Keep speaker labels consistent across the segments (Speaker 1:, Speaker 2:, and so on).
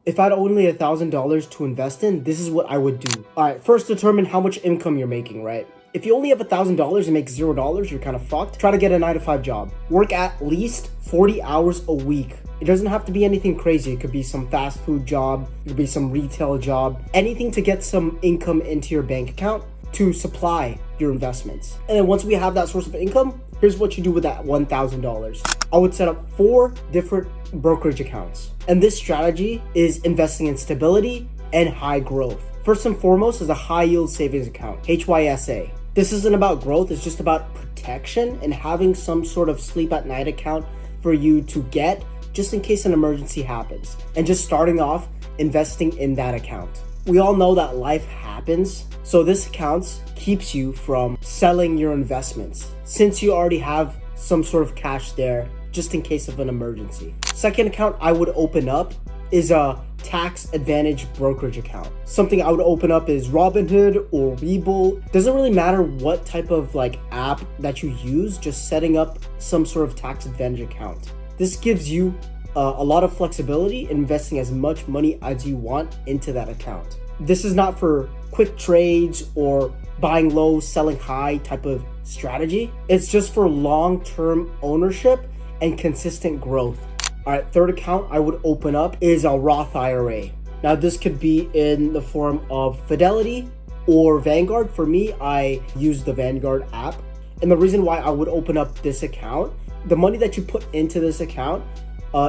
Speaker 1: If I had only $1,000 to invest in, this is what I would do. All right, first determine how much income you're making, right? If you only have $1,000 and make $0, you're kind of fucked. Try to get a 9-to-5 job. Work at least 40 hours a week. It doesn't have to be anything crazy. It could be some fast food job. It could be some retail job. Anything to get some income into your bank account to supply your investments. And then once we have that source of income, here's what you do with that $1,000. I would set up 4 different brokerage accounts. And this strategy is investing in stability and high growth. First and foremost is a high yield savings account, HYSA. This isn't about growth, it's just about protection and having some sort of sleep at night account for you to get just in case an emergency happens. And just starting off investing in that account. We all know that life happens, so this account keeps you from selling your investments since you already have some sort of cash there just in case of an emergency. Second account I would open up is a tax advantage brokerage account. Something I would open up is Robinhood or Webull. Doesn't really matter what type of app that you use, just setting up some sort of tax advantage account. This gives you a lot of flexibility in investing as much money as you want into that account. This is not for quick trades or buying low, selling high type of strategy. It's just for long-term ownership and consistent growth. All right, third account I would open up is a Roth IRA. Now this could be in the form of Fidelity or Vanguard. For me, I use the Vanguard app. And the reason why I would open up this account, the money that you put into this account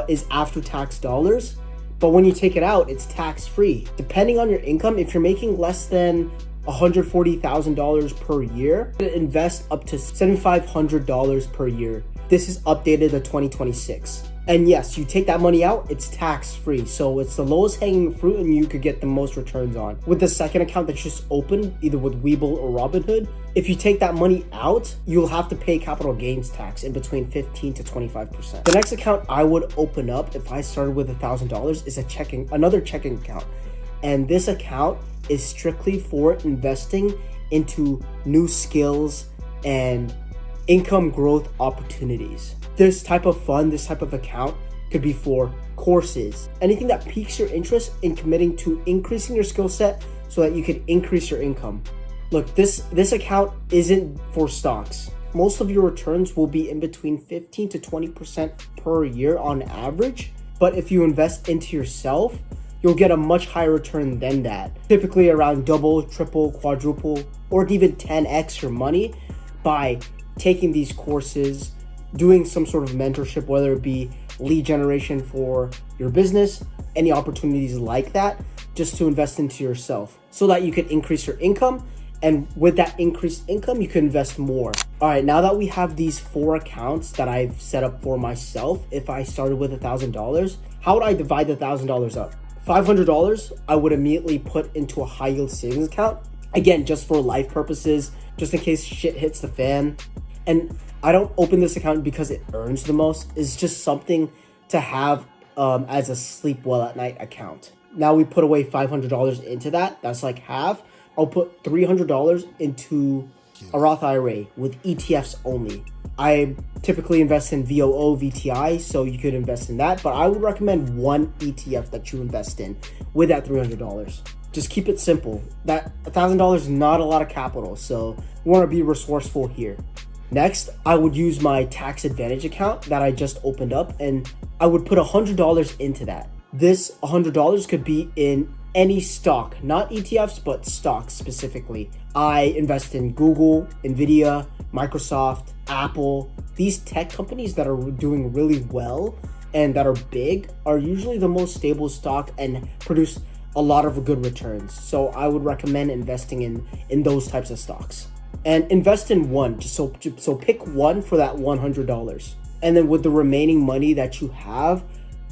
Speaker 1: is after tax dollars. But when you take it out, it's tax free. Depending on your income, if you're making less than $140,000 per year, invest up to $7,500 per year. This is updated to 2026. And yes, you take that money out, it's tax free. So it's the lowest hanging fruit and you could get the most returns on. With the second account that's just open, either with Webull or Robinhood, if you take that money out, you'll have to pay capital gains tax in between 15 to 25%. The next account I would open up if I started with $1,000 is another checking account. And this account is strictly for investing into new skills and income growth opportunities. This type of fund, this type of account could be for courses, anything that piques your interest in committing to increasing your skill set so that you can increase your income. Look, this account isn't for stocks. Most of your returns will be in between 15 to 20% per year on average. But if you invest into yourself, you'll get a much higher return than that. Typically around double, triple, quadruple, or even 10x your money by taking these courses, doing some sort of mentorship, whether it be lead generation for your business, any opportunities like that, just to invest into yourself so that you can increase your income. And with that increased income, you can invest more. All right, now that we have these 4 accounts that I've set up for myself, if I started with $1,000, how would I divide the $1,000 up? $500 I would immediately put into a high yield savings account. Again, just for life purposes, just in case shit hits the fan. And I don't open this account because it earns the most. It's just something to have as a sleep well at night account. Now we put away $500 into that. That's like half. I'll put $300 into a Roth IRA with ETFs only. I typically invest in VOO, VTI, so you could invest in that. But I would recommend one ETF that you invest in with that $300. Just keep it simple. That $1,000 is not a lot of capital, so we want to be resourceful here. Next, I would use my tax advantage account that I just opened up, and I would put $100 into that. This $100 could be in any stock, not ETFs, but stocks specifically. I invest in Google, Nvidia, Microsoft, Apple. These tech companies that are doing really well and that are big are usually the most stable stock and produce a lot of good returns. So I would recommend investing in those types of stocks. And invest in one, so pick one for that $100. And then with the remaining money that you have,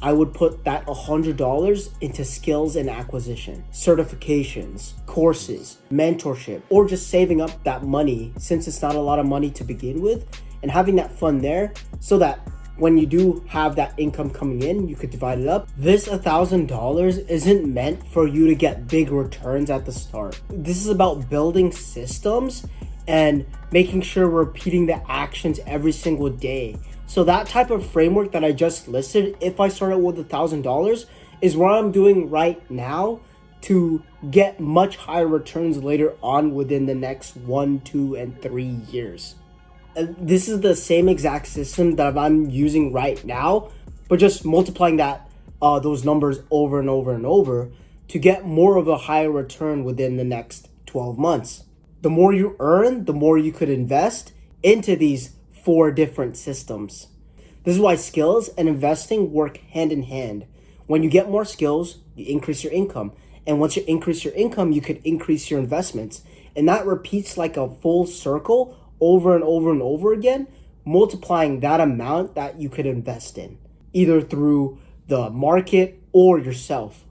Speaker 1: I would put that $100 into skills and acquisition, certifications, courses, mentorship, or just saving up that money since it's not a lot of money to begin with, and having that fund there so that when you do have that income coming in, you could divide it up. This $1,000 isn't meant for you to get big returns at the start. This is about building systems and making sure we're repeating the actions every single day. So that type of framework that I just listed, if I started with $1,000 is what I'm doing right now to get much higher returns later on within the next 1, 2, and 3 years. This is the same exact system that I'm using right now, but just multiplying those numbers over and over and over to get more of a higher return within the next 12 months. The more you earn, the more you could invest into these 4 different systems. This is why skills and investing work hand in hand. When you get more skills, you increase your income. And once you increase your income, you could increase your investments. And that repeats like a full circle over and over and over again, multiplying that amount that you could invest in, either through the market or yourself.